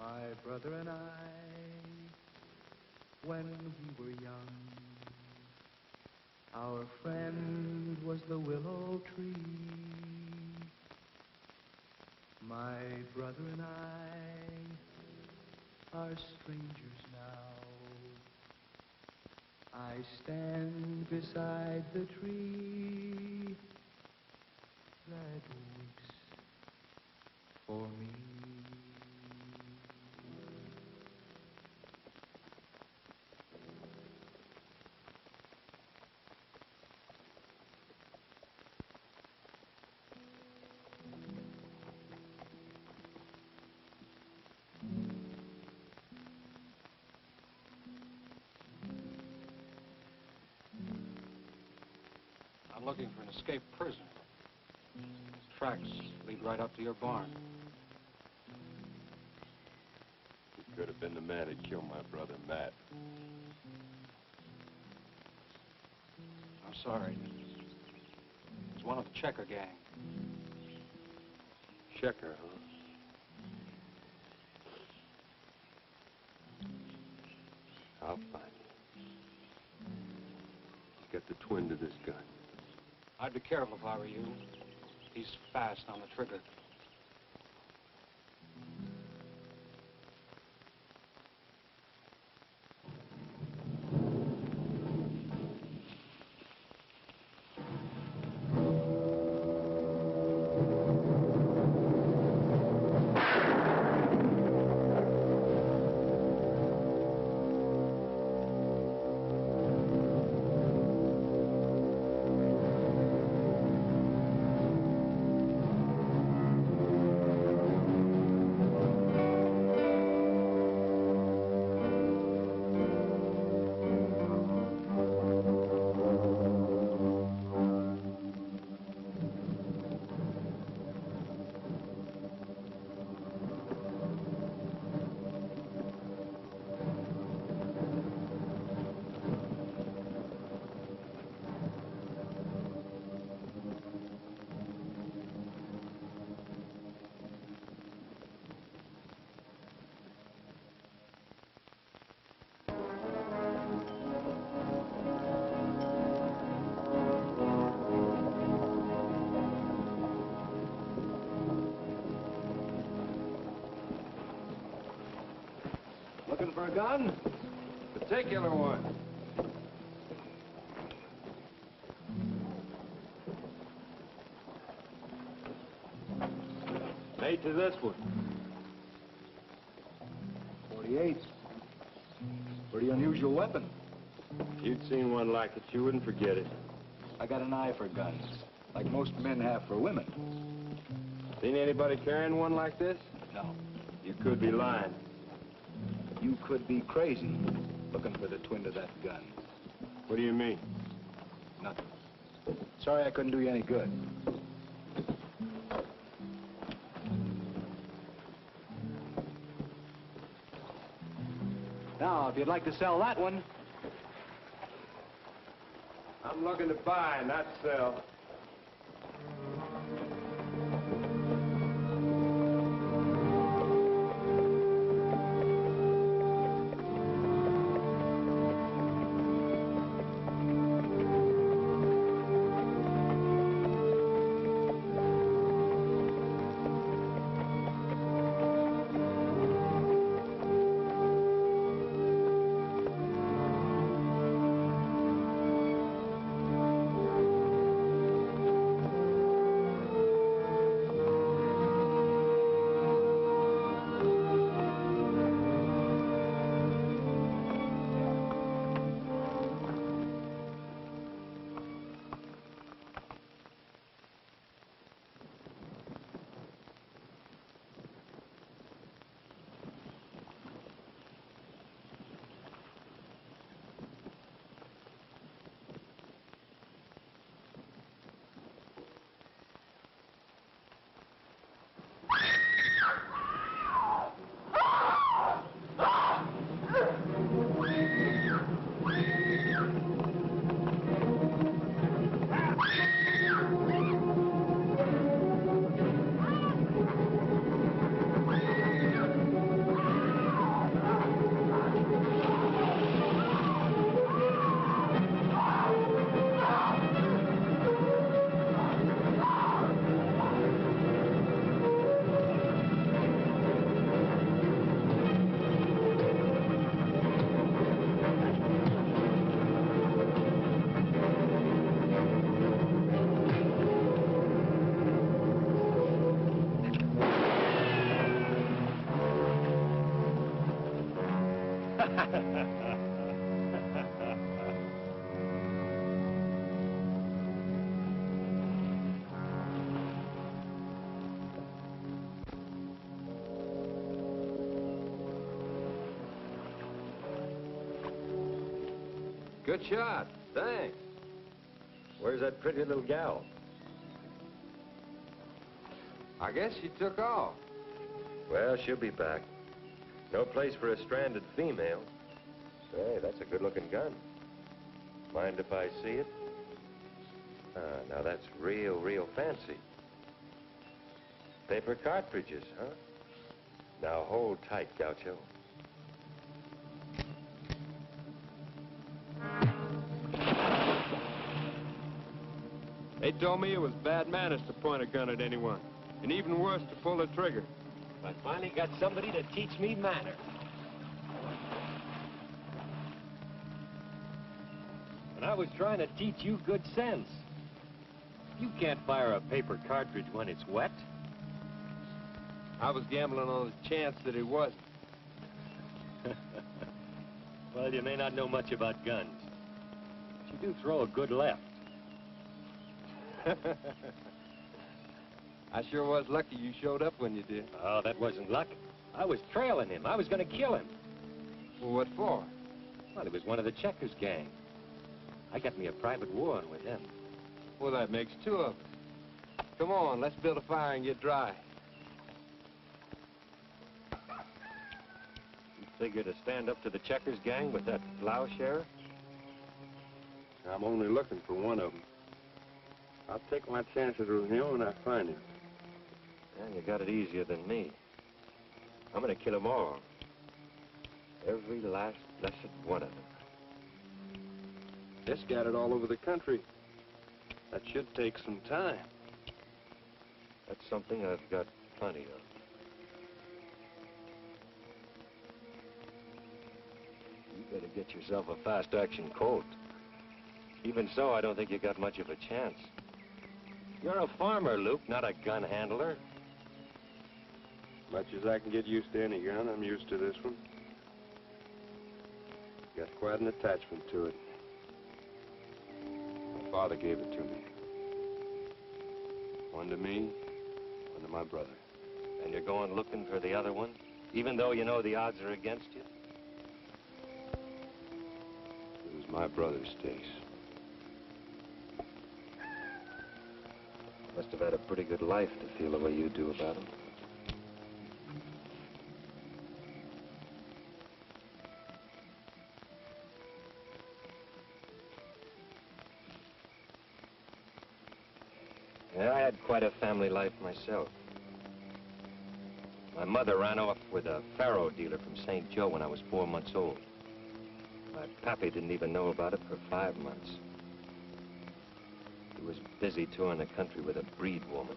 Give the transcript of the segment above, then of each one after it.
My brother and I, when we were young, our friend was the willow tree. My brother and I are strangers now. I stand beside the tree that weeps for me. I'm looking for an escaped prisoner. Tracks lead right up to your barn. He could have been the man that killed my brother, Matt. I'm sorry. It's one of the Checker gang. Checker, huh? I'll find you. Get the twin to this gun. I'd be careful if I were you. He's fast on the trigger. Looking for a gun? Particular one. Mate to this one. 48. Pretty unusual weapon. If you'd seen one like it, you wouldn't forget it. I got an eye for guns, like most men have for women. Seen anybody carrying one like this? No. You could be lying. You could be crazy looking for the twin to that gun. What do you mean? Nothing. Sorry I couldn't do you any good. Now, if you'd like to sell that one. I'm looking to buy, not sell. Good shot. Thanks. Where's that pretty little gal? I guess she took off. Well, she'll be back. No place for a stranded female. Say, that's a good-looking gun. Mind if I see it? Now that's real fancy. Paper cartridges, huh? Now hold tight, Gaucho. They told me it was bad manners to point a gun at anyone, and even worse to pull the trigger. I finally got somebody to teach me manners. And I was trying to teach you good sense. You can't fire a paper cartridge when it's wet. I was gambling on the chance that it wasn't. Well, you may not know much about guns, but you do throw a good left. I sure was lucky you showed up when you did. Oh, that wasn't luck. I was trailing him. I was going to kill him. Well, what for? Well, he was one of the Checkers gang. I got me a private warrant with them. Well, that makes two of us. Come on, let's build a fire and get dry. You figure to stand up to the Checkers gang with that plowshare? I'm only looking for one of them. I'll take my chances with him when I find him. Well, you got it easier than me. I'm going to kill them all. Every last blessed one of them. They're scattered all over the country. That should take some time. That's something I've got plenty of. You better get yourself a fast-action Colt. Even so, I don't think you got much of a chance. You're a farmer, Luke, not a gun handler. Much as I can get used to any gun, I'm used to this one. Got quite an attachment to it. My father gave it to me. One to me, one to my brother. And you're going looking for the other one, even though you know the odds are against you? It was my brother's, Stace. Must have had a pretty good life to feel the way you do about him. Yeah, I had quite a family life myself. My mother ran off with a faro dealer from St. Joe when I was 4 months old. My pappy didn't even know about it for 5 months. He was busy touring the country with a breed woman.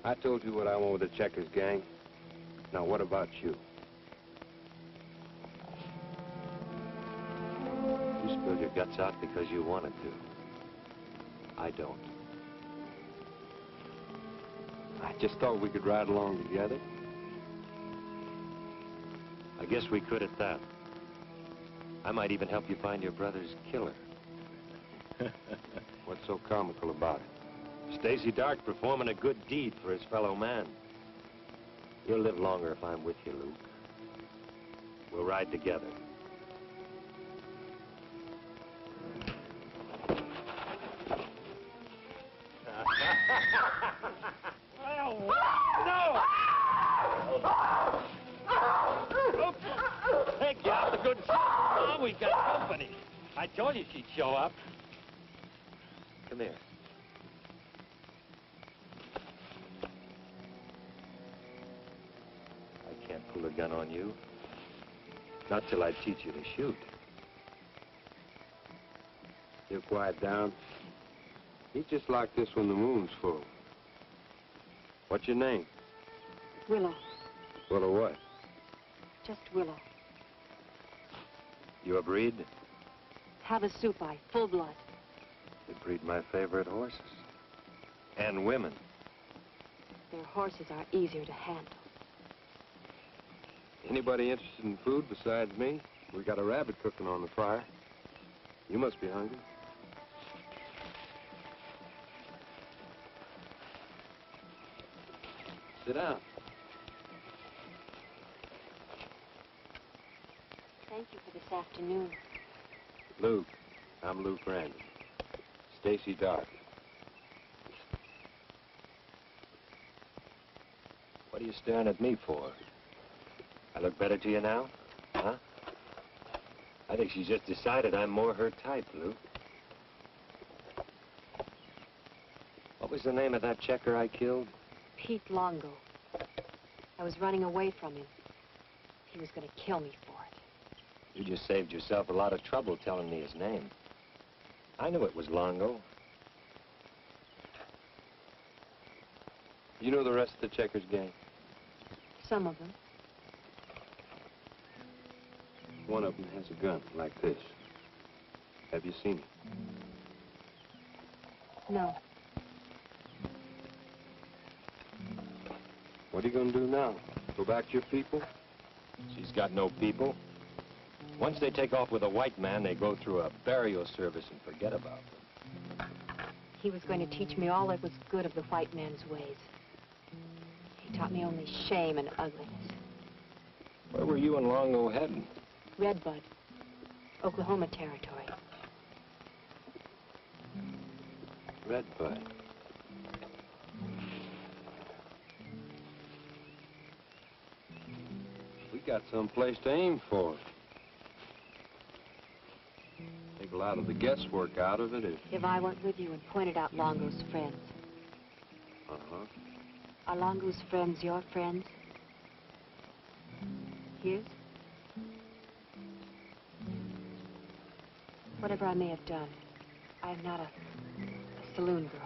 I told you what I want with the Checkers gang. Now, what about you? You spilled your guts out because you wanted to. I don't. I just thought we could ride along together. I guess we could at that. I might even help you find your brother's killer. What's so comical about it? Stacey Dark performing a good deed for his fellow man. You'll live longer if I'm with you, Luke. We'll ride together. No! Oops! Hey, get out the good stuff. Mom, we've got company. I told you she'd show up. Come here. I can't pull a gun on you. Not till I teach you to shoot. You quiet down. He's just like this when the moon's full. What's your name? Willow. Willow what? Just Willow. You a breed? Have a soup eye, full blood. You breed my favorite horses. And women. Their horses are easier to handle. Anybody interested in food besides me? We got a rabbit cooking on the fire. You must be hungry. Sit down. Thank you for this afternoon. Luke. I'm Luke Random. Stacey Doggett. What are you staring at me for? I look better to you now? Huh? I think she's just decided I'm more her type, Luke. What was the name of that checker I killed? Pete Longo. I was running away from him. He was going to kill me for it. You just saved yourself a lot of trouble telling me his name. I knew it was Longo. You know the rest of the checkers gang? Some of them. One of them has a gun like this. Have you seen it? No. What are you going to do now? Go back to your people? She's got no people. Once they take off with a white man, they go through a burial service and forget about them. He was going to teach me all that was good of the white man's ways. He taught me only shame and ugliness. Where were you and Longo heading? Redbud, Oklahoma Territory. Redbud. We got some place to aim for. Take a lot of the guesswork out of it If I went with you and pointed out Longo's friends. Uh-huh. Are Longo's friends your friends? His? Whatever I may have done, I am not a saloon girl.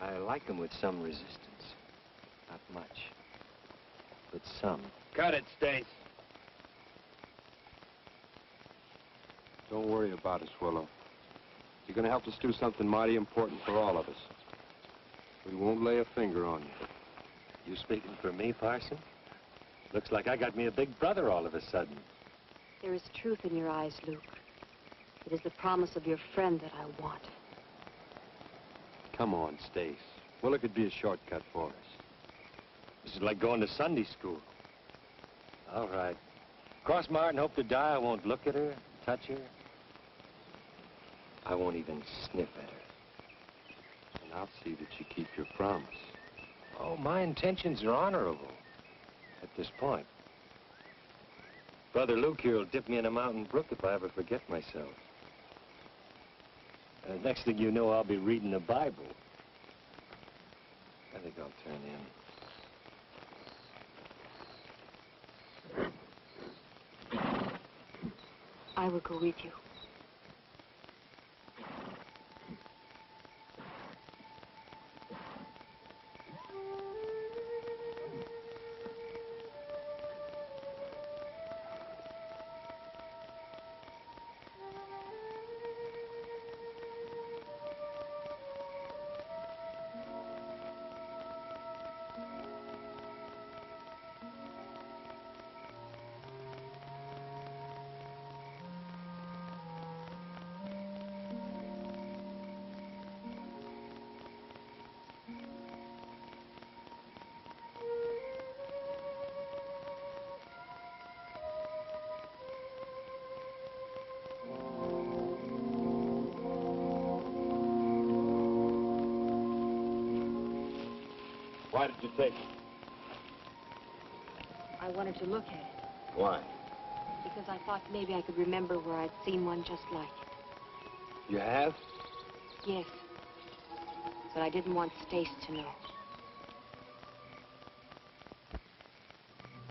I like him with some resistance. Not much, but some. Cut it, Stace. Don't worry about us, Willow. You're going to help us do something mighty important for all of us. We won't lay a finger on you. You speaking for me, Parson? Looks like I got me a big brother all of a sudden. There is truth in your eyes, Luke. It is the promise of your friend that I want. Come on, Stace. Willow could be a shortcut for us. This is like going to Sunday school. All right. Cross my heart and hope to die, I won't look at her, touch her. I won't even sniff at her. And I'll see that you keep your promise. Oh, my intentions are honorable at this point. Brother Luke here will dip me in a mountain brook if I ever forget myself. Next thing you know, I'll be reading the Bible. I think I'll turn in. I will go with you. Why did you take it? I wanted to look at it. Why? Because I thought maybe I could remember where I'd seen one just like it. You have? Yes. But I didn't want Stace to know.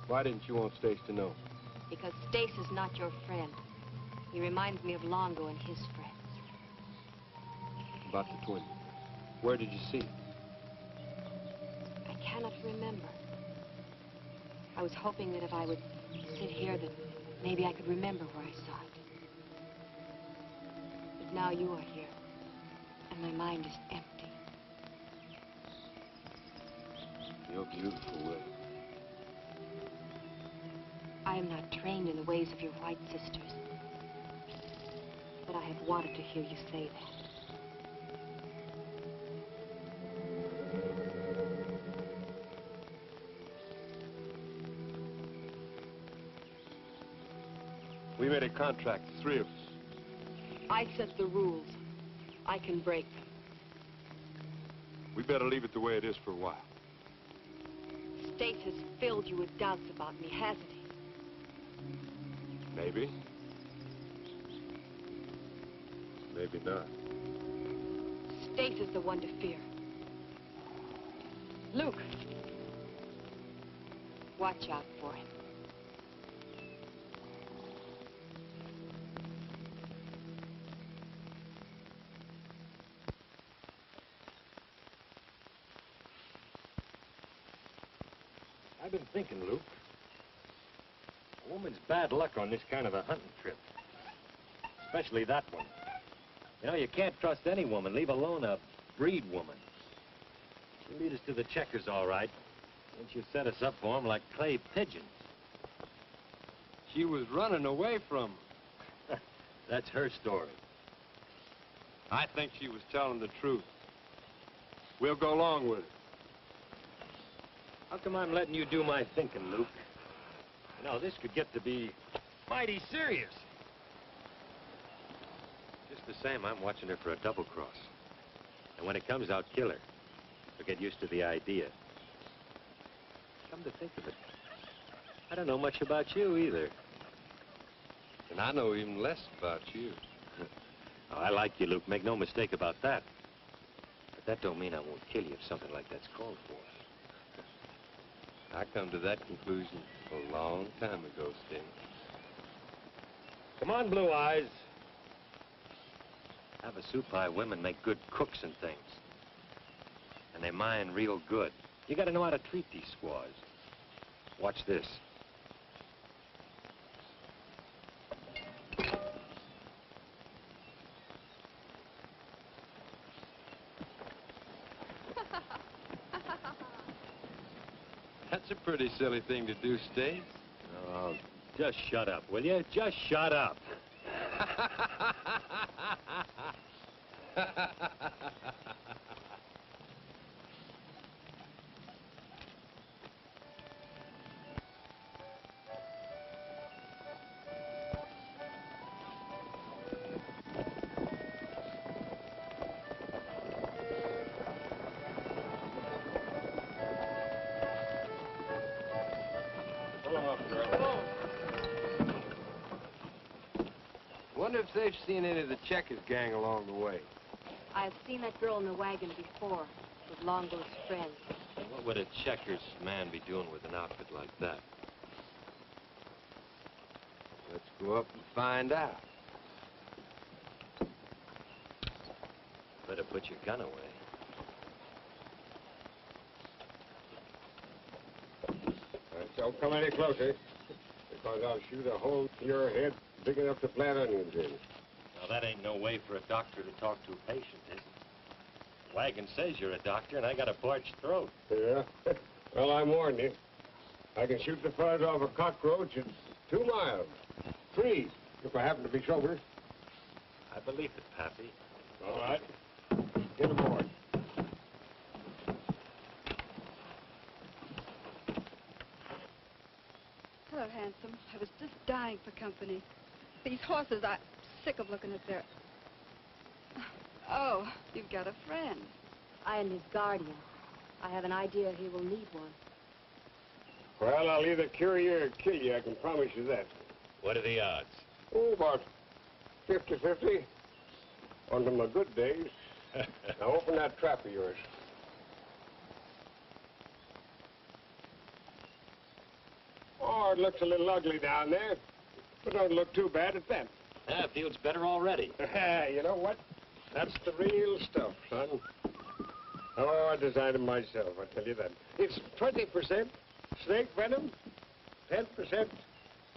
Why didn't you want Stace to know? Because Stace is not your friend. He reminds me of Longo and his friends. About the twin. Where did you see it? I cannot remember. I was hoping that if I would sit here, that maybe I could remember where I saw it. But now you are here, and my mind is empty. You're beautiful, Willow. I am not trained in the ways of your white sisters. But I have wanted to hear you say that. We made a contract, the three of us. I set the rules. I can break them. We better leave it the way it is for a while. Stace has filled you with doubts about me, hasn't he? Maybe. Maybe not. Stace is the one to fear. Luke. Watch out for him. I've been thinking, Luke. A woman's bad luck on this kind of a hunting trip. Especially that one. You know, you can't trust any woman, leave alone a breed woman. She'll lead us to the checkers, all right. And she'll set us up for them like clay pigeons. She was running away from him. That's her story. I think she was telling the truth. We'll go along with it. How come I'm letting you do my thinking, Luke? You know, this could get to be mighty serious. Just the same, I'm watching her for a double cross. And when it comes out, kill her. So get used to the idea. Come to think of it, I don't know much about you either. And I know even less about you. Oh, I like you, Luke. Make no mistake about that. But that don't mean I won't kill you if something like that's called for. I come to that conclusion a long time ago, Stacey. Come on, Blue Eyes. Havasupai women make good cooks and things. And they mine real good. You gotta know how to treat these squaws. Watch this. That's a pretty silly thing to do, Stacey. Oh, just shut up, will you? Just shut up. Wonder if they've seen any of the Checkers gang along the way. I've seen that girl in the wagon before, with Longo's friends. What would a Checkers man be doing with an outfit like that? Let's go up and find out. Better put your gun away. Don't come any closer, because I'll shoot a hole in your head big enough to plant onions in. Now, that ain't no way for a doctor to talk to a patient, is it? The wagon says you're a doctor, and I got a parched throat. Yeah? Well, I warned you. I can shoot the fuzz off a cockroach at 2 miles. 3, if I happen to be sober. I believe it, Pappy. All right. Get aboard. Hello, handsome. I was just dying for company. These horses, I'm sick of looking at their... Oh, you've got a friend. I am his guardian. I have an idea he will need one. Well, I'll either cure you or kill you, I can promise you that. What are the odds? Oh, about 50-50. On my good days. Now, open that trap of yours. Oh, it looks a little ugly down there, but don't look too bad at that. Yeah, it feels better already. You know what? That's the real stuff, son. Oh, I designed it myself, I tell you that. It's 20% snake venom, 10%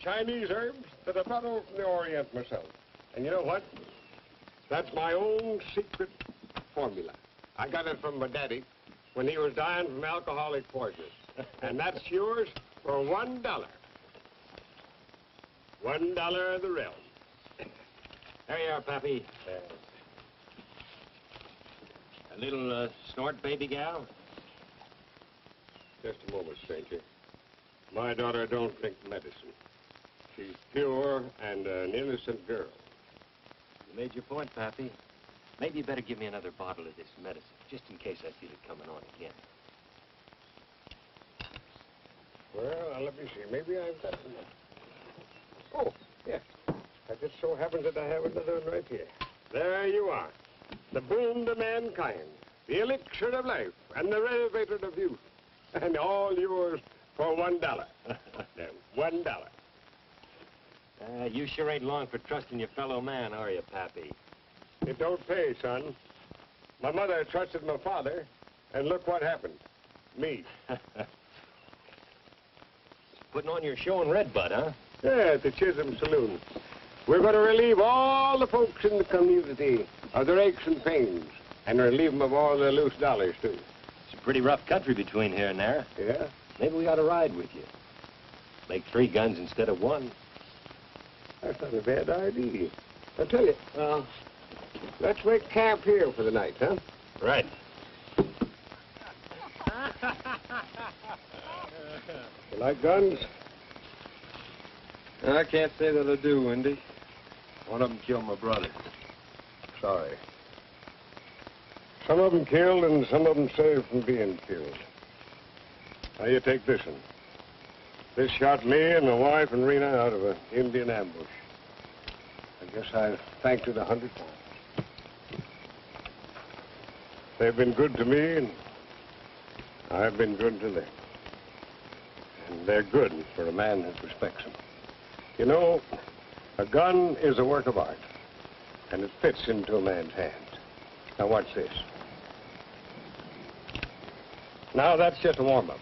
Chinese herbs that I brought over from the Orient myself. And you know what? That's my own secret formula. I got it from my daddy when he was dying from alcoholic poison. And that's yours for $1. $1 of the realm. There you are, Pappy. A little snort, baby gal? Just a moment, stranger. My daughter don't drink medicine. She's pure and an innocent girl. You made your point, Pappy. Maybe you better give me another bottle of this medicine, just in case I feel it coming on again. Well, let me see. Maybe I've got enough. Oh, yeah. It just so happens that I have another one right here. There you are. The boon to mankind, the elixir of life, and the renovator of youth. And all yours for $1. $1. You sure ain't long for trusting your fellow man, are you, Pappy? It don't pay, son. My mother trusted my father, and look what happened. Me. Putting on your show in Redbud, huh? Yeah, at the Chisholm Saloon. We're going to relieve all the folks in the community of their aches and pains, and relieve them of all their loose dollars, too. It's a pretty rough country between here and there. Yeah? Maybe we ought to ride with you. Make 3 guns instead of 1. That's not a bad idea. I'll tell you, let's make camp here for the night, huh? Right. You like guns? I can't say that I do, Wendy. One of them killed my brother. Sorry. Some of them killed and some of them saved from being killed. Now you take this one. This shot me and my wife and Rena out of an Indian ambush. I guess I've thanked it 100 times. They've been good to me, and I've been good to them. And they're good for a man that respects them. You know, a gun is a work of art, and it fits into a man's hand. Now watch this. Now that's just a warm-up.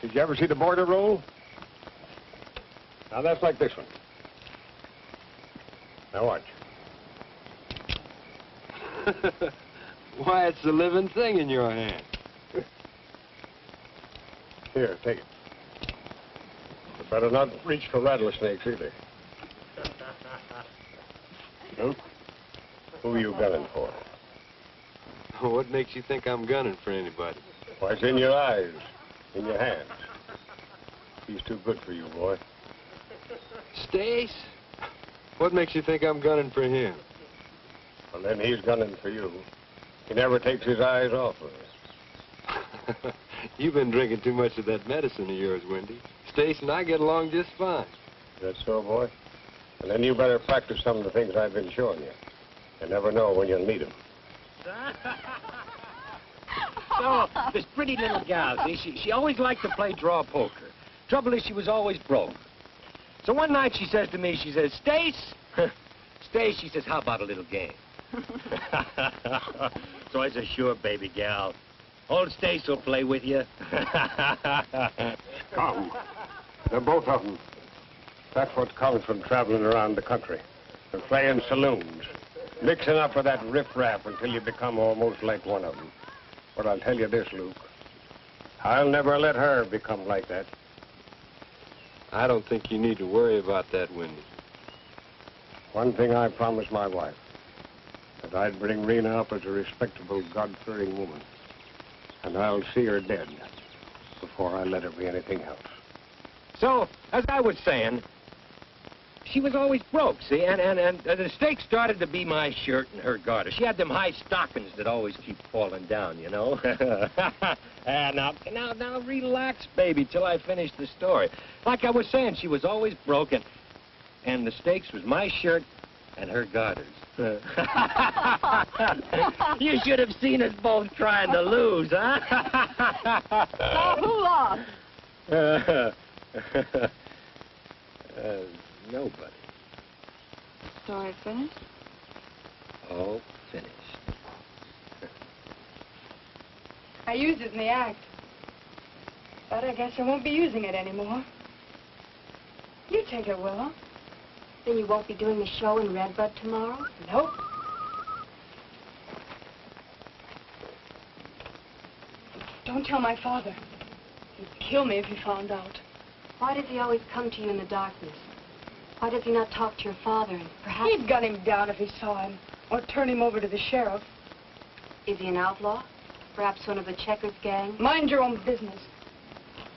Did you ever see the border roll? Now that's like this one. Now watch. Why, it's a living thing in your hand. Here, take it. You better not reach for rattlesnakes either. Luke, who are you gunning for? What makes you think I'm gunning for anybody? Why, it's in your eyes, in your hands. He's too good for you, boy. Stace? What makes you think I'm gunning for him? Well, then he's gunning for you. He never takes his eyes off of us. You've been drinking too much of that medicine of yours, Wendy. Stace and I get along just fine. Is that so, boy? And then you better practice some of the things I've been showing you. You never know when you'll need them. So, this pretty little gal, see, she always liked to play draw poker. Trouble is, she was always broke. So one night she says to me, she says, Stace, Stace, she says, how about a little game? So I said, sure, baby gal. Old Stace will play with you. Come. They're both of them. That's what comes from traveling around the country and playing saloons, mixing up with that riff-raff until you become almost like one of them. But I'll tell you this, Luke. I'll never let her become like that. I don't think you need to worry about that, Wendy. One thing I promised my wife, that I'd bring Rena up as a respectable, God-fearing woman. And I'll see her dead before I let her be anything else. So, as I was saying, she was always broke, see, and the stake started to be my shirt and her garter. She had them high stockings that always keep falling down, you know. Now, relax, baby, till I finish the story. Like I was saying, she was always broke, and the stakes was my shirt and her garters. You should have seen us both trying to lose, huh? Now, who lost? Nobody. Story finished? All finished. I used it in the act. But I guess I won't be using it anymore. You take it, Willow. Then you won't be doing the show in Redbud tomorrow? Nope. Don't tell my father. He'd kill me if he found out. Why does he always come to you in the darkness? Why does he not talk to your father and perhaps... He'd gun him down if he saw him, or turn him over to the sheriff. Is he an outlaw? Perhaps one of the Checkers gang? Mind your own business.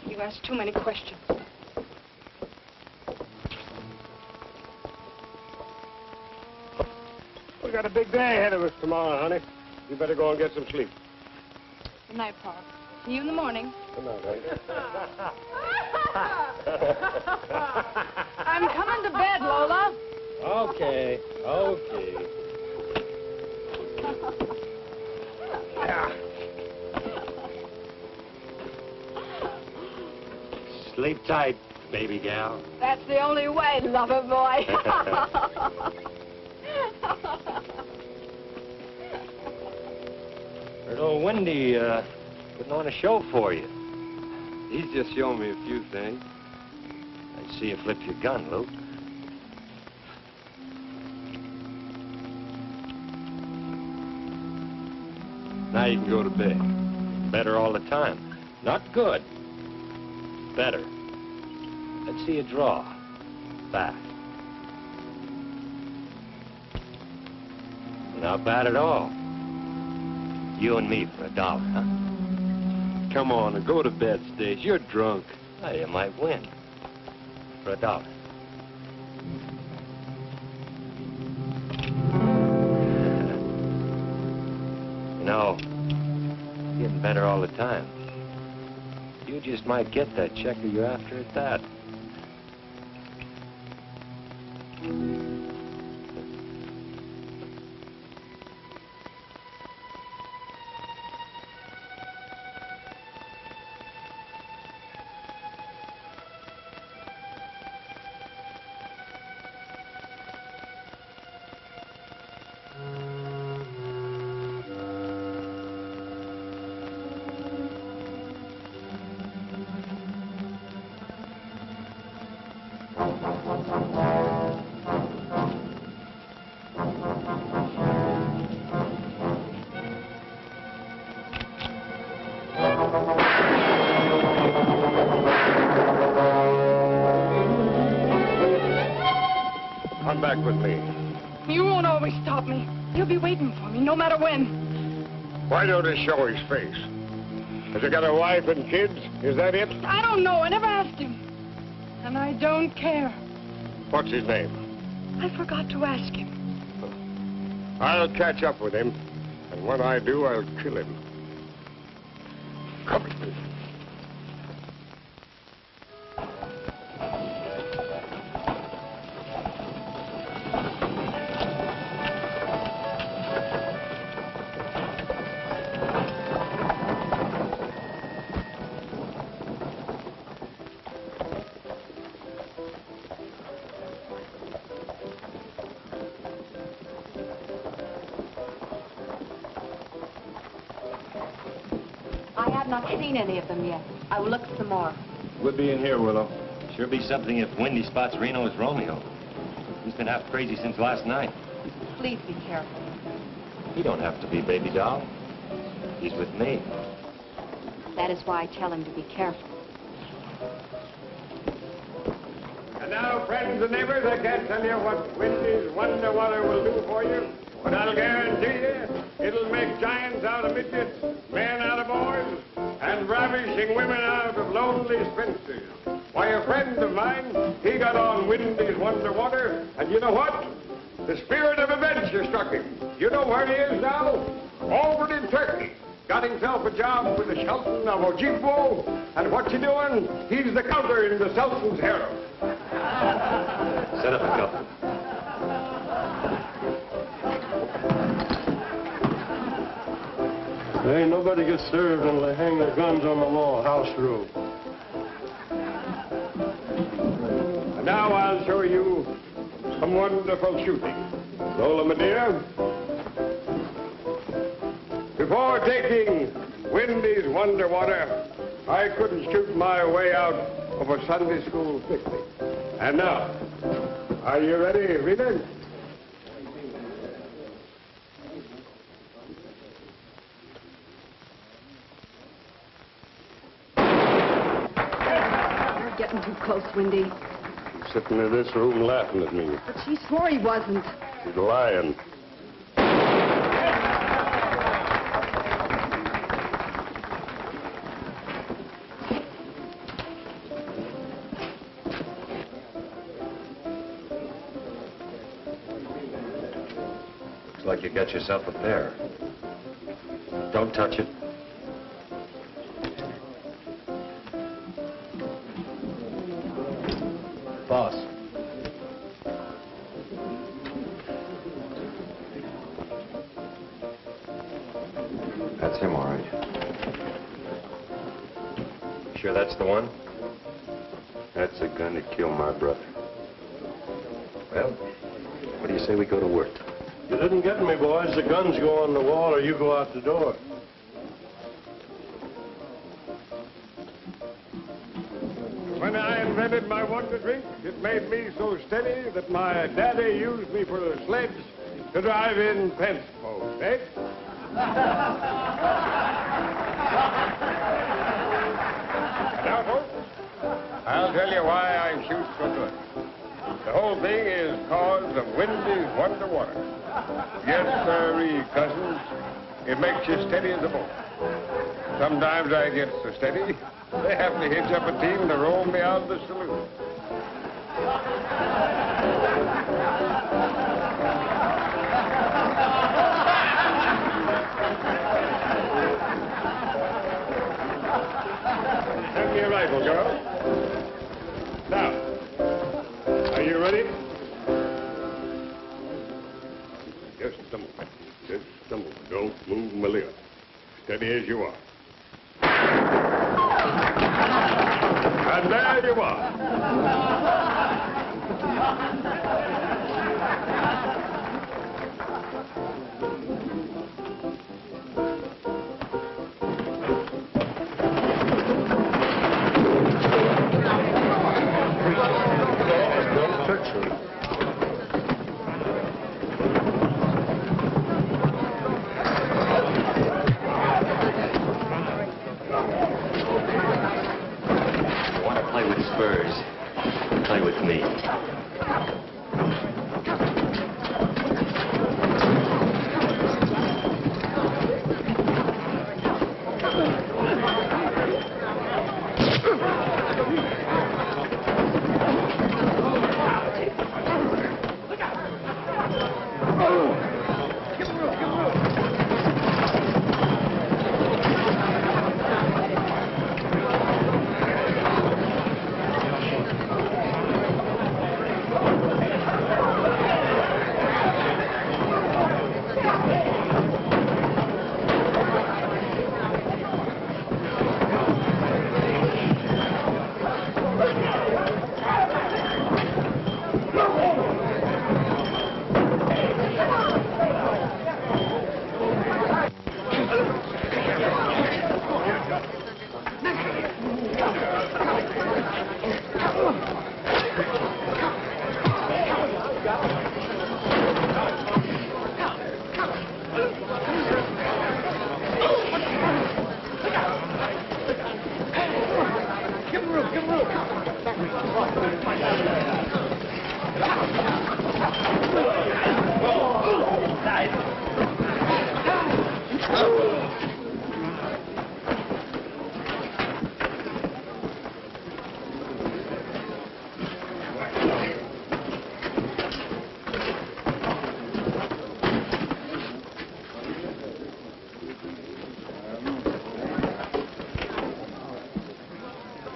You ask too many questions. We got a big day ahead of us tomorrow, honey. You better go and get some sleep. Good night, Pa. See you in the morning. Good night, honey. I'm coming to bed, Lola. Okay. Yeah. Sleep tight, baby gal. That's the only way, lover boy. Heard old Wendy putting on a show for you. He's just showing me a few things. I see you flip your gun, Luke. Now you can go to bed. Better all the time. Not good. Better. Let's see you draw. Back. Not bad at all. You and me for $1, huh? Come on and go to bed, Stacey. You're drunk. Well, you might win. For $1. You know, getting better all the time. You just might get that checker you're after at that. Come back with me. You won't always stop me. He'll be waiting for me, no matter when. Why don't he show his face? Has he got a wife and kids? Is that it? I don't know. I never asked him. And I don't care. What's his name? I forgot to ask him. I'll catch up with him. And when I do, I'll kill him. Come. Seen any of them yet. I will look some more. We'll be in here, Willow. Sure be something if Wendy spots Reno as Romeo. He's been half crazy since last night. Please be careful. He don't have to be, baby doll. He's with me. That is why I tell him to be careful. And now, friends and neighbors, I can't tell you what Wendy's Wonder Water will do for you, but I'll guarantee you it'll make giants out of midgets, men out of boys, and ravishing women out of lonely spinsters. Why, a friend of mine, he got on Wendy's Wonder Water, and you know what? The spirit of adventure struck him. You know where he is now? Over in Turkey. Got himself a job with the Sultan of Ojibwa, and what's he doing? He's the counter in the Sultan's harem. Set up a couple. Ain't nobody gets served until they hang their guns on the wall, house rule. And now I'll show you some wonderful shooting. Lola, my dear, before taking Wendy's Wonder Water, I couldn't shoot my way out of a Sunday school picnic. And now, are you ready, Rena? close, Wendy. He's sitting in this room laughing at me. But she swore he wasn't. He's lying. Looks like you got yourself a pair. Don't touch it. Boss. That's him, all right. You sure that's the one? That's the gun that killed my brother. Well, what do you say we go to work? You didn't get me, boys. The guns go on the wall or you go out the door. When I invented my wonder drink, it made me so steady that my daddy used me for a sledge to drive in fence posts, eh? Now, folks, I'll tell you why I shoot so good. The whole thing is cause of Wendy's Wonder Water. Yes, sirree, cousins. It makes you steady as a boat. Sometimes I get so steady, they have to hitch up a team to roll me out of the saloon. Hand me a rifle, girl. Now, are you ready? Just a moment. Just a moment. Don't move, Malia. Steady as you are. And there you are. Spurs. Play with me.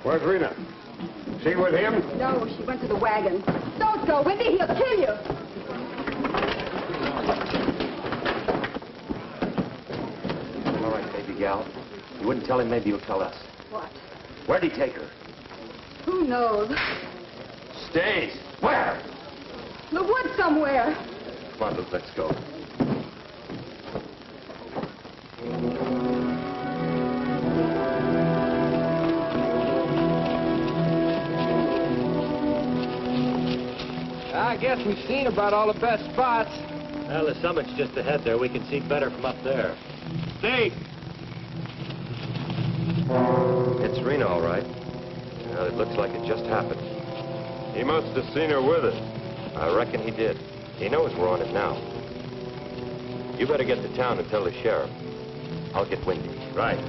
Where's Rena? She with him? No, she went to the wagon. Don't go, Wendy, he'll kill you. All right, baby gal. You wouldn't tell him, maybe you'll tell us. What? Where'd he take her? Who knows? Stays. Where? The woods somewhere. Come on, Luke, let's go. I guess we've seen about all the best spots. Well, the summit's just ahead there. We can see better from up there. Stay. It's Rena, all right. Well, it looks like it just happened. He must have seen her with us. I reckon he did. He knows we're on it now. You better get to town and tell the sheriff. I'll get Wendy. Right.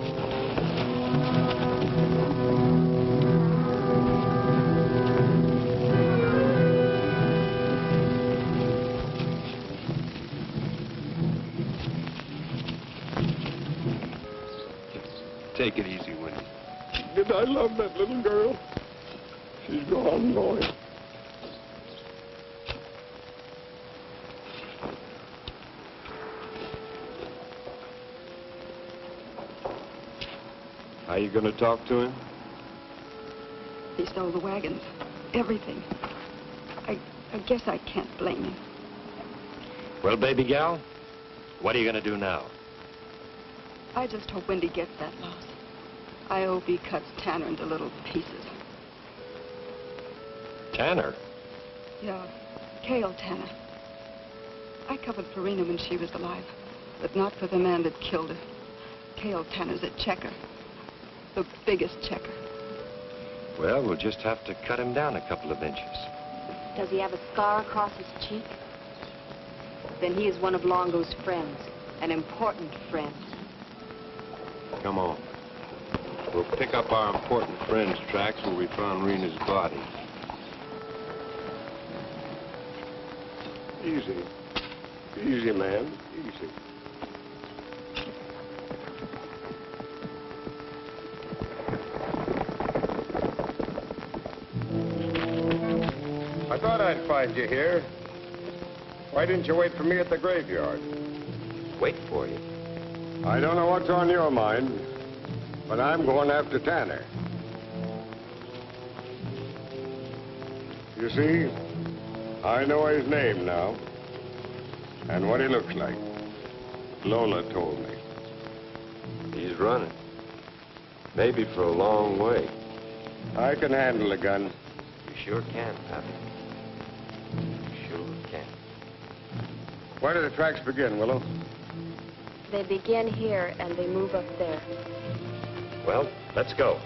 Take it easy, Wendy. Did I love that little girl? She's gone, boy. Are you going to talk to him? He stole the wagons. Everything. I guess I can't blame him. Well, baby gal, what are you going to do now? I just hope Wendy gets that loss. I hope he cuts Tanner into little pieces. Tanner? Yeah, Cale Tanner. I covered for Rena when she was alive, but not for the man that killed her. Cale Tanner's a checker. The biggest checker. Well, we'll just have to cut him down a couple of inches. Does he have a scar across his cheek? Then he is one of Longo's friends, an important friend. Come on. We'll pick up our important friend's tracks where we found Rena's body. Easy. Easy, man. Easy. I thought I'd find you here. Why didn't you wait for me at the graveyard? Wait for you. I don't know what's on your mind, but I'm going after Tanner. You see, I know his name now, and what he looks like. Lola told me. He's running. Maybe for a long way. I can handle a gun. You sure can, Pappy. You sure can. Where do the tracks begin, Willow? They begin here and they move up there. Well, let's go.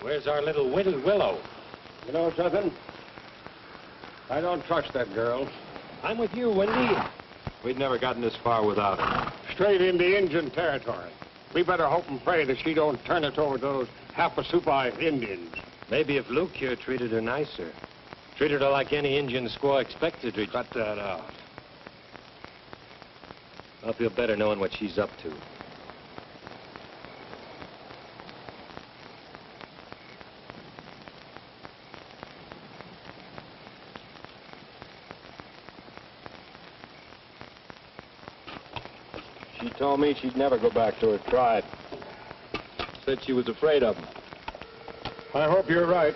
Where's our little Willow? You know something? I don't trust that girl. I'm with you, Wendy. We'd never gotten this far without her. Straight into Indian territory. We better hope and pray that she don't turn us over to those half-a-soup-eyed Indians. Maybe if Luke here treated her nicer. Treated her like any Indian squaw expected to. Cut that out. I'll feel better knowing what she's up to. She told me she'd never go back to her tribe. Said she was afraid of them. I hope you're right,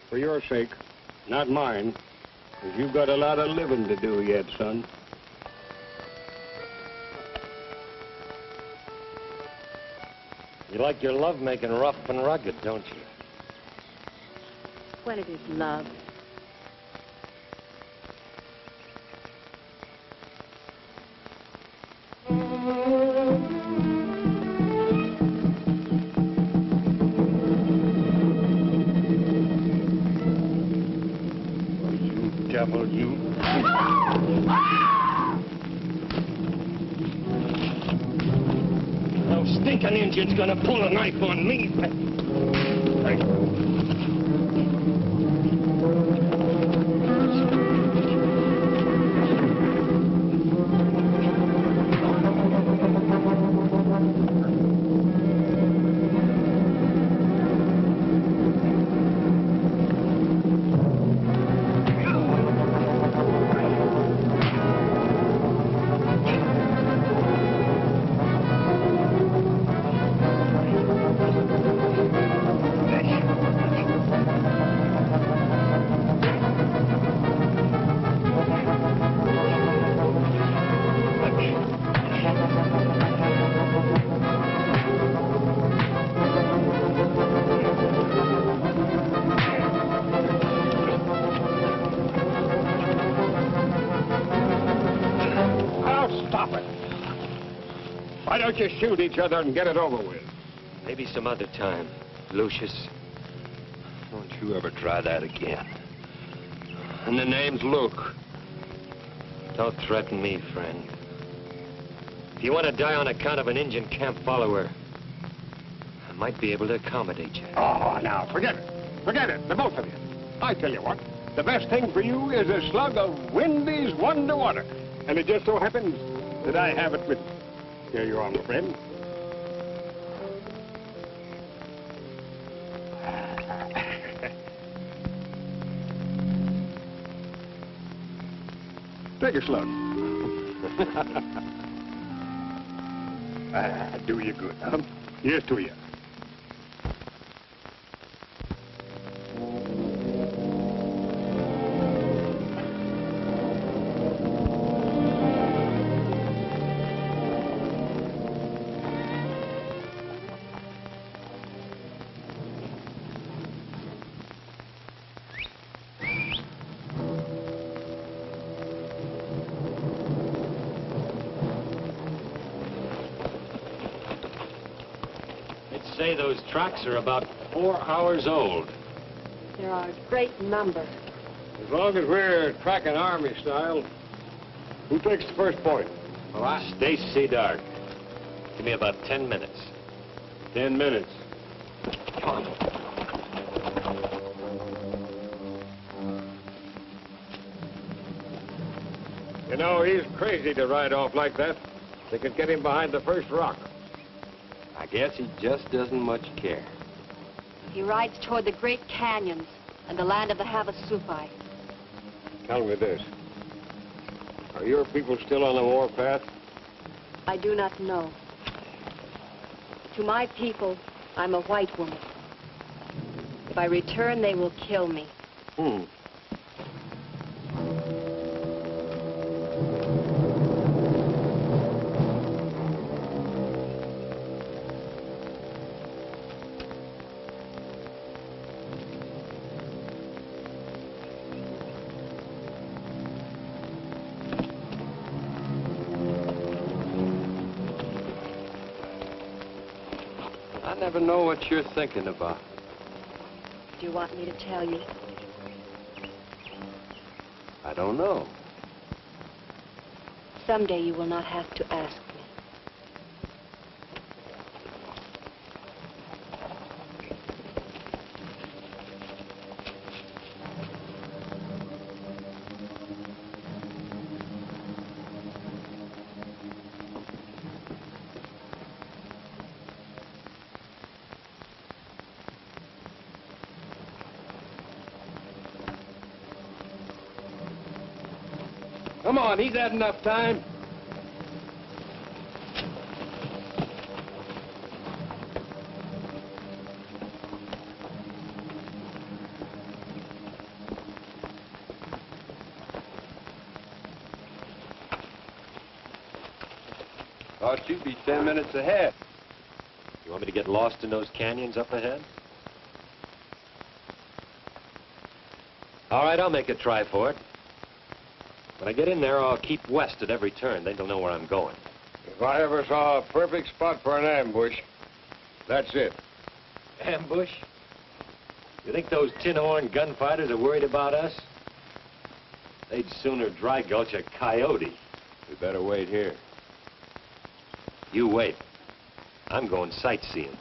for your sake, not mine, because you've got a lot of living to do yet, son. You like your love making rough and rugged, don't you? When it is love. Devil, you. No stinking Indian's gonna pull a knife on me. Why don't you shoot each other and get it over with? Maybe some other time, Lucius. Don't you ever try that again. And the name's Luke. Don't threaten me, friend. If you want to die on account of an Indian camp follower, I might be able to accommodate you. Oh, now, forget it. Forget it, the both of you. I tell you what, the best thing for you is a slug of Wendy's Wonder Water. And it just so happens that I have it with me. Here you are, my friend. Take a slug. Do you good, huh? Here's to you. Say those tracks are about 4 hours old. There are a great number. As long as we're tracking army style, who takes the first point? Well, Stacey Dark. Give me about 10 minutes. 10 minutes. Come on. You know, he's crazy to ride off like that. They could get him behind the first rock. I guess he just doesn't much care. He rides toward the great canyons and the land of the Havasupai. Tell me this. Are your people still on the warpath? I do not know. To my people, I'm a white woman. If I return, they will kill me. I never know what you're thinking about. Do you want me to tell you? I don't know. Someday you will not have to ask me. Come on, he's had enough time. Thought you'd be 10 minutes ahead. You want me to get lost in those canyons up ahead? All right, I'll make a try for it. When I get in there, I'll keep west at every turn. Then you'll know where I'm going. If I ever saw a perfect spot for an ambush, that's it. Ambush? You think those tin-horn gunfighters are worried about us? They'd sooner dry gulch a coyote. We better wait here. You wait. I'm going sightseeing.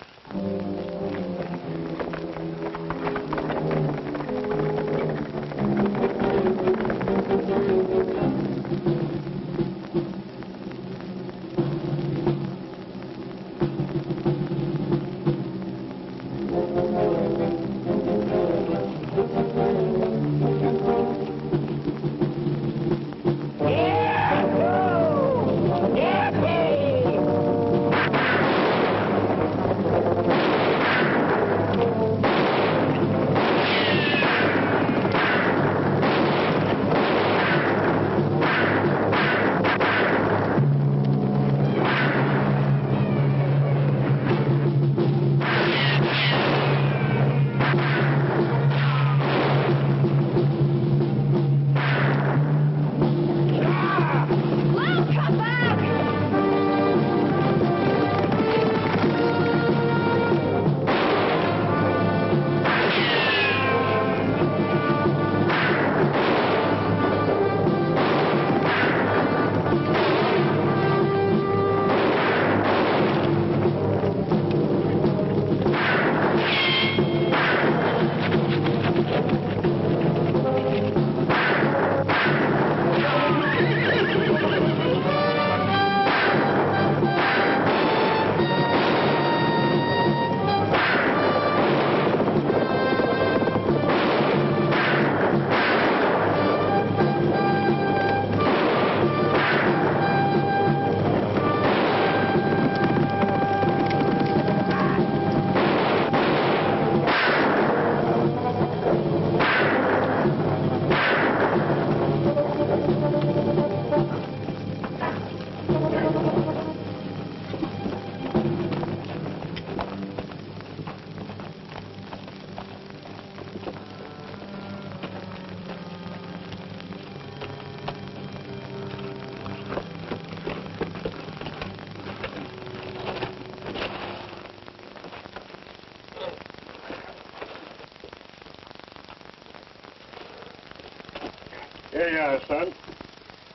Here you are, son.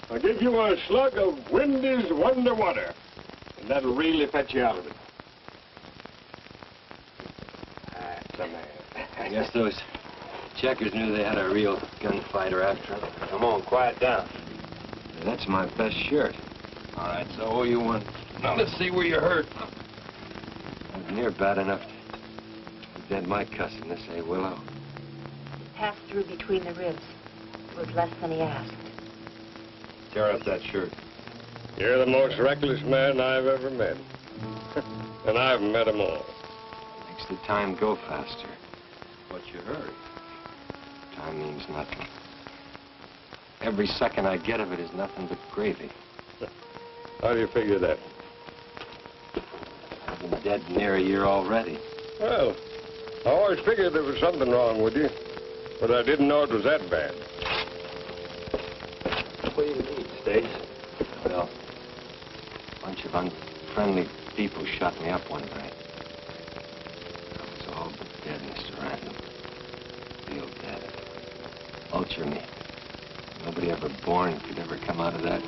I'll give you a slug of Wendy's Wonder Water, and that'll really fetch you out of it. That's a man. I guess those checkers knew they had a real gunfighter after them. Come on, quiet down. That's my best shirt. All right, so what you want? Now, let's see where you're hurt. Wasn't near bad enough to dead my cussing this, eh, Willow? Passed through between the ribs. It was less than he asked. Tear up that shirt. You're the most reckless man I've ever met. And I've met them all. Makes the time go faster. What's your hurry? Time means nothing. Every second I get of it is nothing but gravy. How do you figure that? I've been dead near a year already. Well, I always figured there was something wrong with you, but I didn't know it was that bad. What do you mean, Stace? Well, a bunch of unfriendly people shot me up one night. I was all but dead, Mr. Random. Real dead. Ulcer me. Nobody ever born could ever come out of that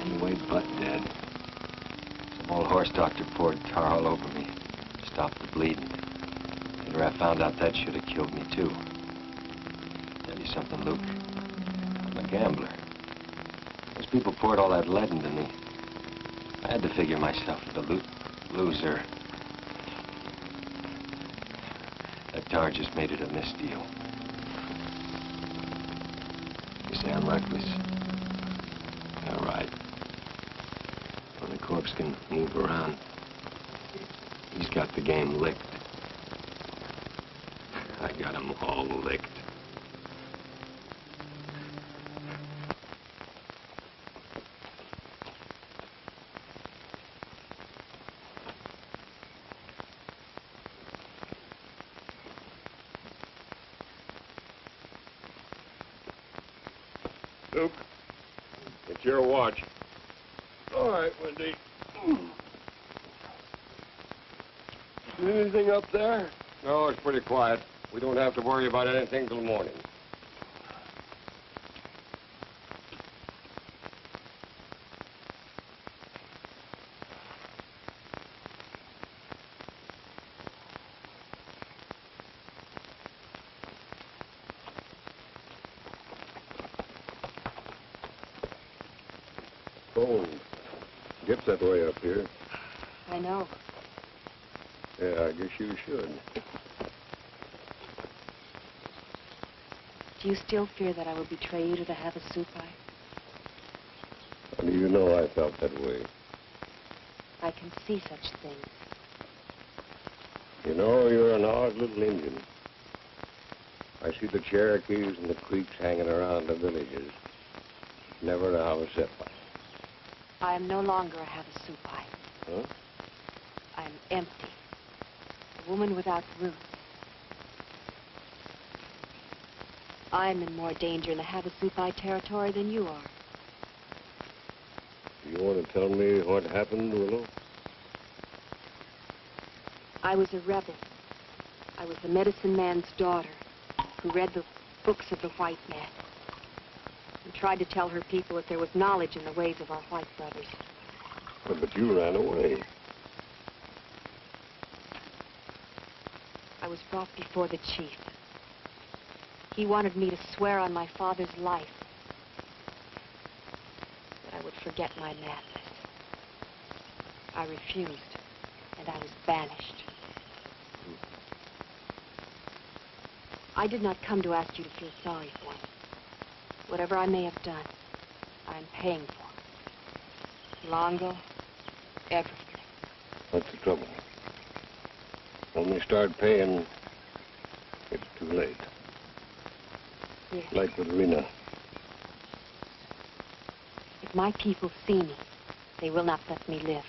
anyway but dead. Some old horse doctor poured tar all over me to stop the bleeding. Later I found out that should have killed me, too. Tell you something, Luke. I'm a gambler. Those people poured all that lead into me. I had to figure myself the loser. That tar just made it a misdeal. You say I'm reckless? All right. When the corpse can move around, he's got the game licked. I got him all licked. Luke, it's your watch. All right, Wendy. Anything up there? No, it's pretty quiet. We don't have to worry about anything till morning. Phone gets that way up here. I know. Yeah, I guess you should. Do you still fear that I will betray you to the Havasupai? How do you know I felt that way? I can see such things. You know, you're an odd little Indian. I see the Cherokees and the Creeks hanging around the villages. Never a Havasupai. I am no longer a Havasupai. Huh? I'm empty. A woman without roots. I'm in more danger in the Havasupai territory than you are. You want to tell me what happened, Willow? I was a rebel. I was the medicine man's daughter who read the books of the white man and tried to tell her people that there was knowledge in the ways of our white brothers. But you ran away. I was brought before the chief. He wanted me to swear on my father's life that I would forget my madness. I refused, and I was banished. I did not come to ask you to feel sorry for me. Whatever I may have done, I'm paying for. Longo, everything. What's the trouble? When we start paying, it's too late. Yes. Like with Rena. If my people see me, they will not let me live.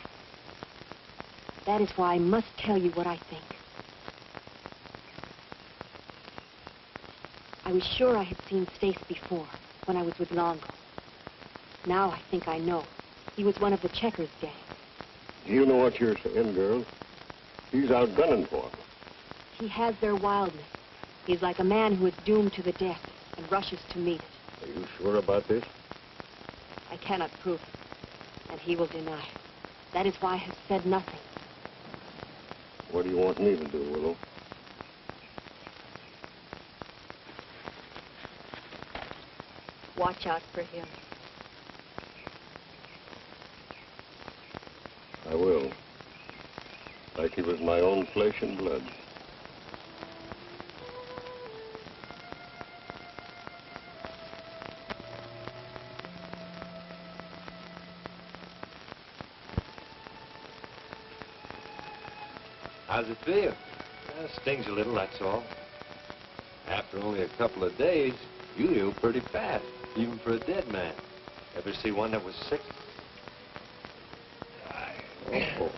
That is why I must tell you what I think. I was sure I had seen Stacey before, when I was with Longo. Now I think I know. He was one of the Checkers gang. You know what you're saying, girl. He's out gunning for them. He has their wildness. He's like a man who is doomed to the death and rushes to meet it. Are you sure about this? I cannot prove it, and he will deny it. That is why I have said nothing. What do you want me to do, Willow? Watch out for him. I will. Like he was my own flesh and blood. How's it feel? Stings a little, that's all. After only a couple of days, you heal pretty fast, even for a dead man. Ever see one that was sick? Oh.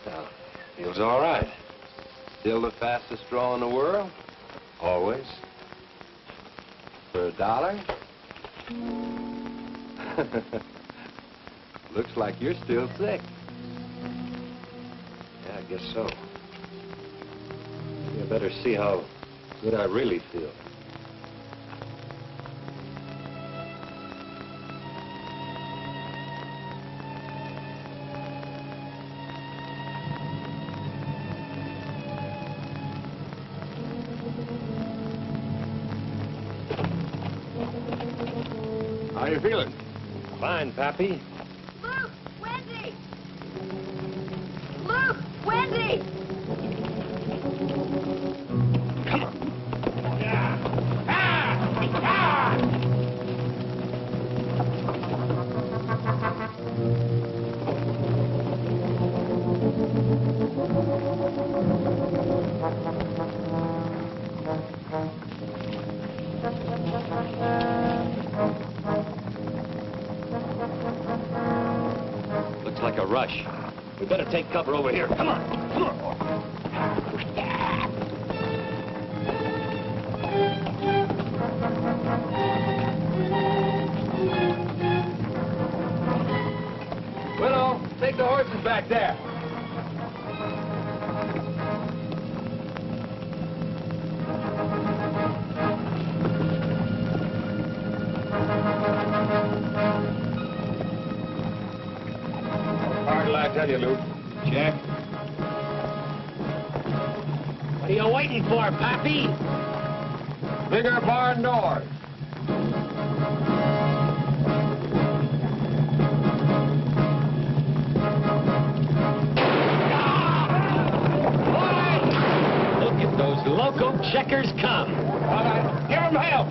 Well, feels all right. Still the fastest draw in the world? Always. For $1? Looks like you're still sick. Yeah, I guess so. You better see how good I really feel. How you feeling? Fine, Pappy. Luke! Wendy! Luke! Wendy! Come on. Looks like a rush. We better take cover over here. Come on. Come on. Willow, take the horses back there. Hard I tell you, Luke. Check. What are you waiting for, Pappy? Bigger barn doors. Look at those loco checkers come. All right, give him help.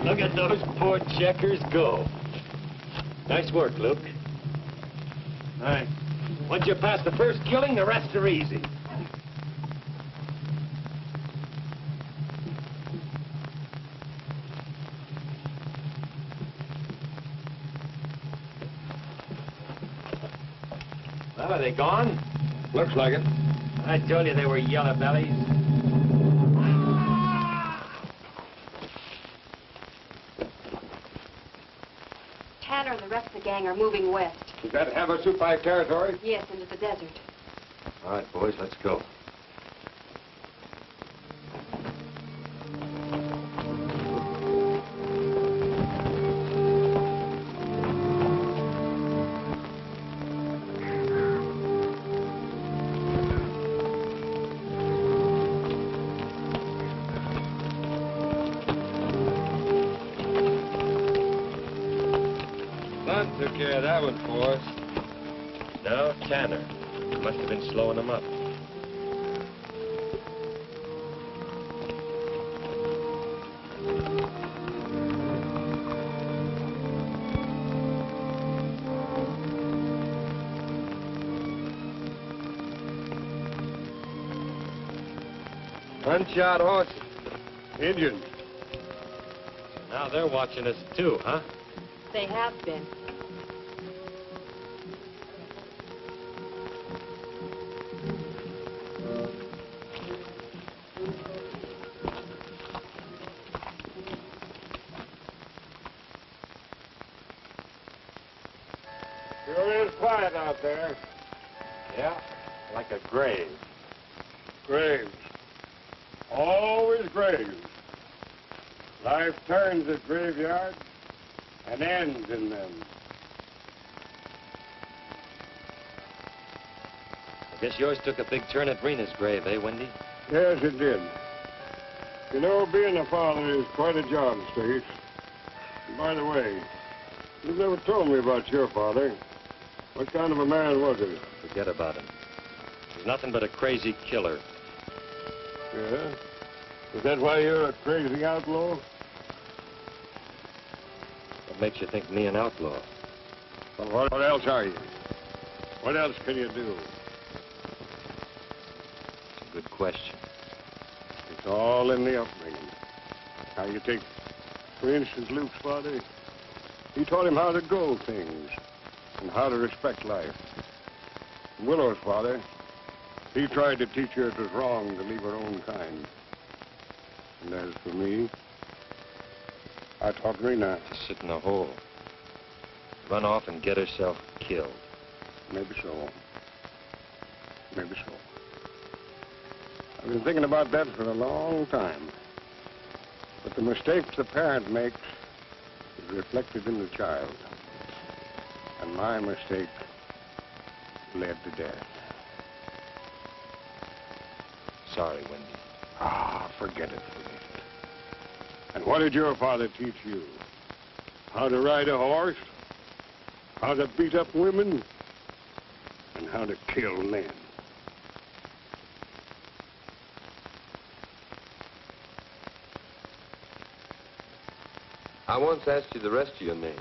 Look at those poor checkers go. Nice work, Luke. All right. Once you pass the first killing, the rest are easy. Well, are they gone? Looks like it. I told you they were yellow bellies. Tanner and the rest of the gang are moving west. Does that have us by territory? Yes, into the desert. All right, boys, let's go. Son took care of that one for us. No, Tanner. Must have been slowing them up. Gunshot horses. Indians. Now they're watching us too, huh? They have been. Sure is quiet out there. Yeah, like a grave. Graves. Always graves. Life turns at graveyards and ends in them. I guess yours took a big turn at Rena's grave, eh, Wendy? Yes, it did. You know, being a father is quite a job, Stace. And by the way, you've never told me about your father. What kind of a man was he? Forget about him. He's nothing but a crazy killer. Yeah? Is that why you're a crazy outlaw? What makes you think me an outlaw? Well, what else are you? What else can you do? It's a good question. It's all in the upbringing. How you take, for instance, Luke's father. He taught him how to go things and how to respect life. Willow's father, he tried to teach her it was wrong to leave her own kind. And as for me, I taught Rena. To sit in a hole. Run off and get herself killed. Maybe so. Maybe so. I've been thinking about that for a long time. But the mistakes the parent makes is reflected in the child. And my mistake led to death. Sorry, Wendy. Ah, forget it, forget it. And what did your father teach you? How to ride a horse? How to beat up women? And how to kill men? I once asked you the rest of your name.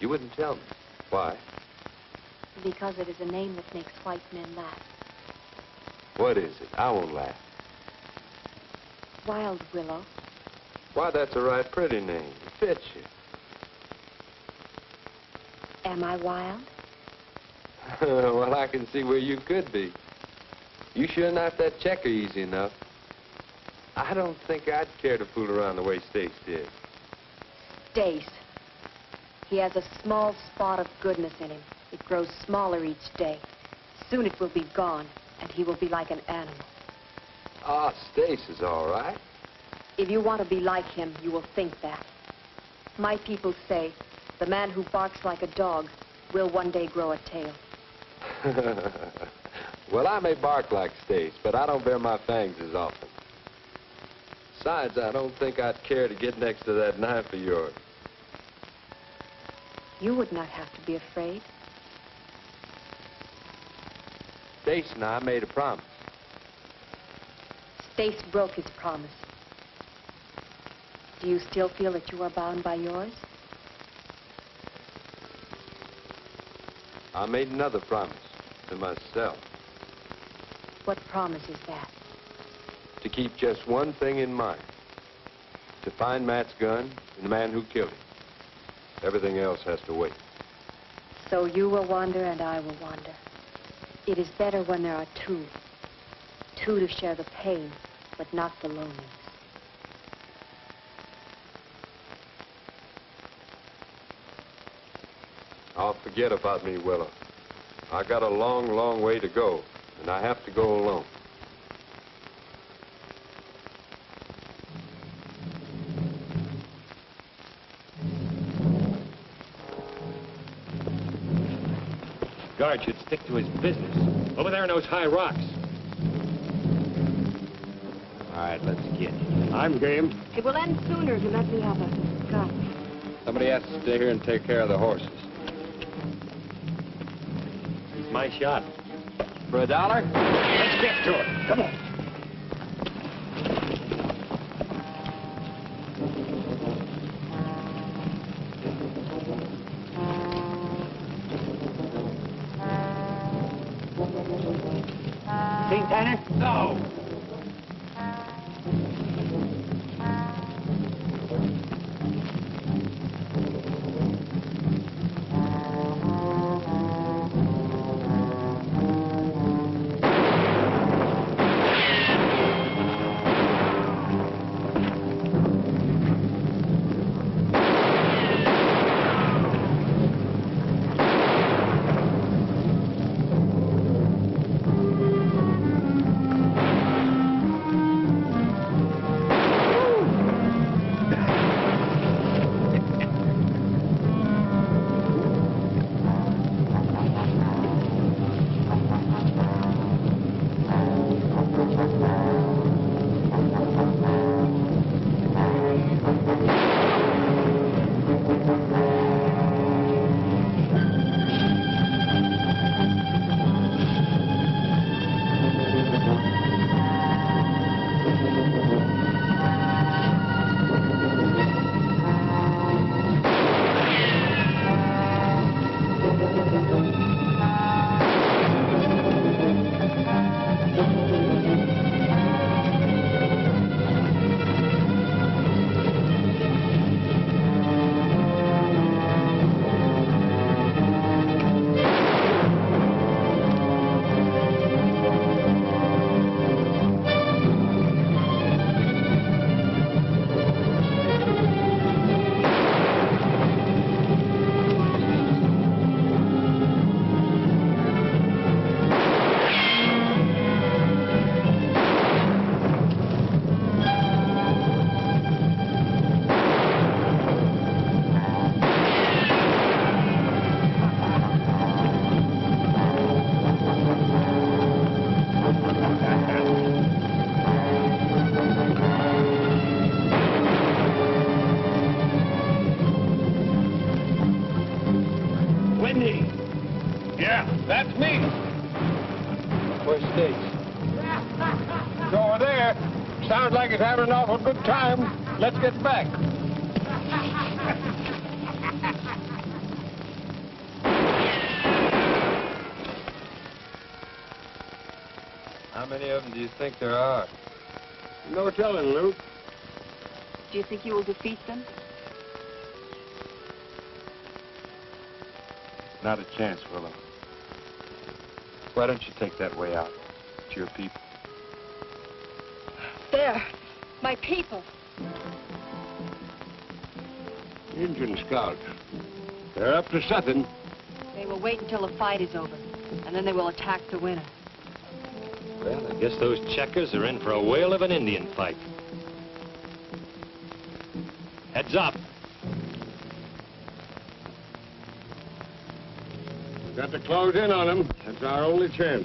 You wouldn't tell me. Why? Because it is a name that makes white men laugh. What is it? I won't laugh. Wild Willow. Why, that's a right pretty name. It fits you. Am I wild? Well, I can see where you could be. You sure knocked that checker easy enough. I don't think I'd care to fool around the way Stacey did. Stace. He has a small spot of goodness in him. It grows smaller each day. Soon it will be gone, and he will be like an animal. Ah, Stace is all right. If you want to be like him, you will think that. My people say, the man who barks like a dog will one day grow a tail. Well, I may bark like Stace, but I don't bare my fangs as often. Besides, I don't think I'd care to get next to that knife of yours. You would not have to be afraid. Stace and I made a promise. Stace broke his promise. Do you still feel that you are bound by yours? I made another promise to myself. What promise is that? To keep just one thing in mind. To find Matt's gun and the man who killed him. Everything else has to wait. So you will wander and I will wander. It is better when there are two. Two to share the pain, but not the loneliness. Oh, forget about me, Willow. I got a long, long way to go, and I have to go alone. Guard should stick to his business. Over there in those high rocks. All right, let's get it. I'm game. It will end sooner if you let me have a gun. Somebody has to stay here and take care of the horses. It's my shot. For $1? Let's get to it. Come on. Seen Tanner? No. Kenne. Yeah, that's me. Where's Stacey? It's over there. Sounds like it's having an awful good time. Let's get back. How many of them do you think there are? No telling, Luke. Do you think you will defeat them? Not a chance, Willow. Why don't you take that way out to your people? There, my people. Indian scouts. They're up to something. They will wait until the fight is over, and then they will attack the winner. Well, I guess those checkers are in for a whale of an Indian fight. Heads up. We've got to close in on them. That's our only chance.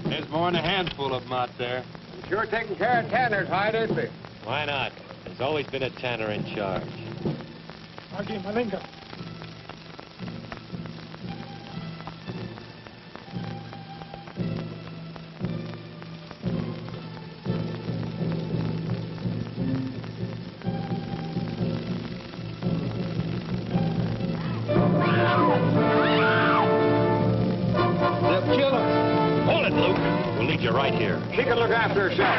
There's more than a handful of them out there. Sure taking care of Tanner's hide, isn't they? Why not? There's always been a tanner in charge. Agi Malinga. They'll kill him. Hold it, Luke. We'll leave you right here. She can look after herself.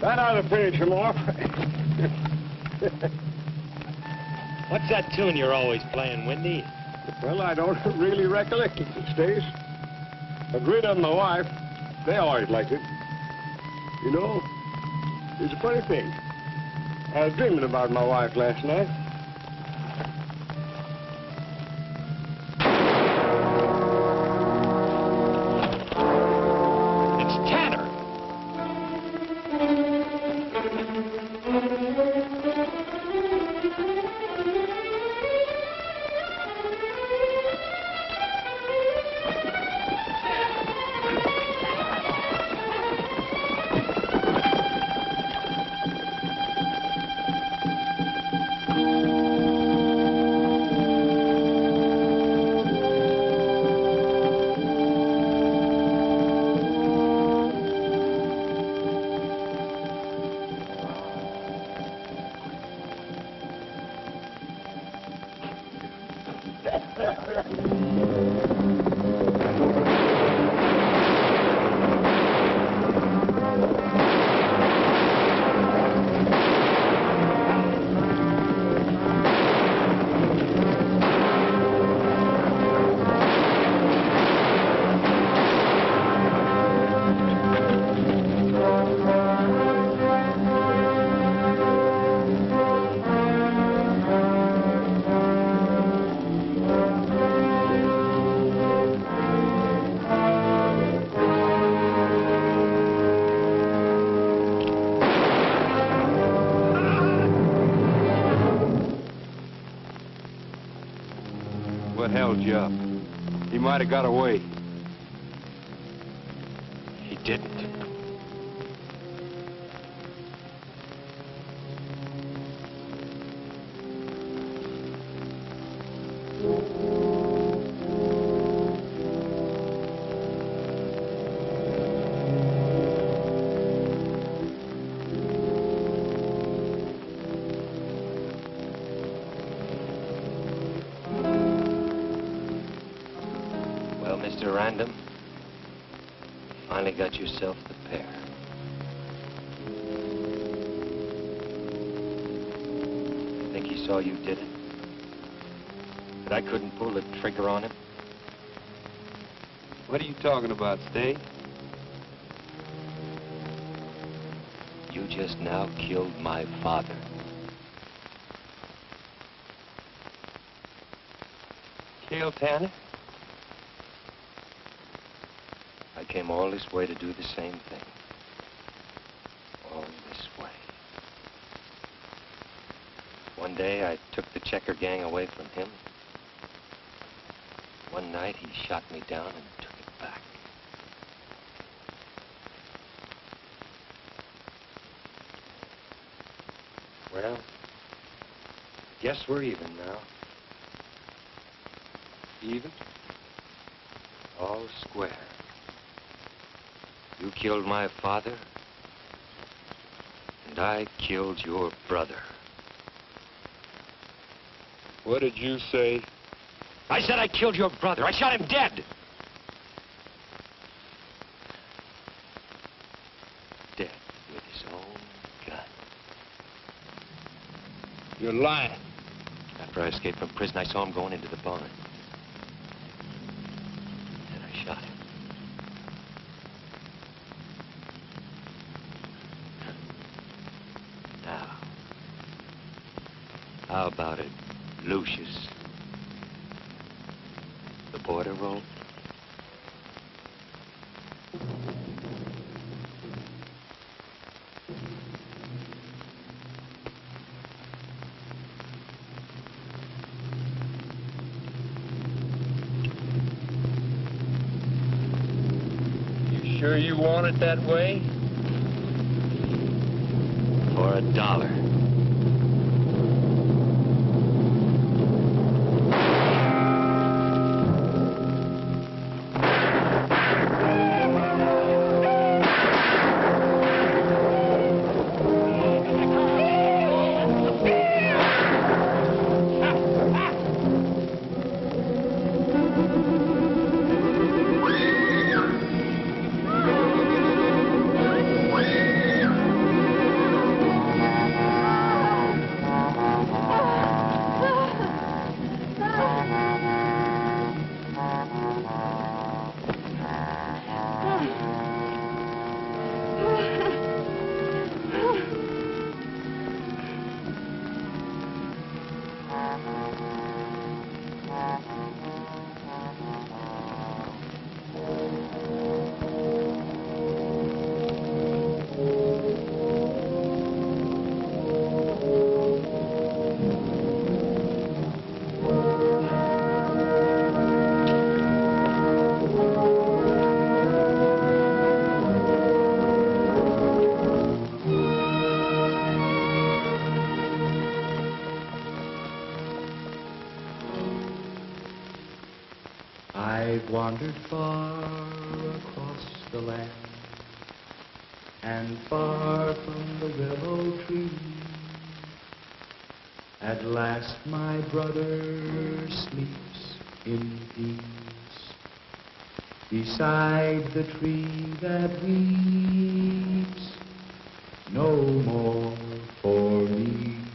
That ought to finish him off. What's that tune you're always playing, Windy? Well, I don't really recollect it, Stace. But Rena and my wife, they always liked it. You know, it's a funny thing. I was dreaming about my wife last night. what held you up. He might have got away. He didn't. Mr. Random, finally got yourself the pair. Think he saw you did it? That I couldn't pull the trigger on him? What are you talking about, Stay? You just now killed my father. Cale Tanner? I came all this way to do the same thing. All this way. One day, I took the Checker gang away from him. One night, he shot me down and took it back. Well, guess we're even now. Even? All square. You killed my father, and I killed your brother. What did you say? I said I killed your brother. I shot him dead. Dead with his own gun. You're lying. After I escaped from prison, I saw him going into the barn. And I shot him. Now, how about it, Lucius? The border roll? You sure you want it that way? For $1. I've wandered far across the land and far from the willow tree. At last my brother sleeps in peace beside the tree that weeps no more for me.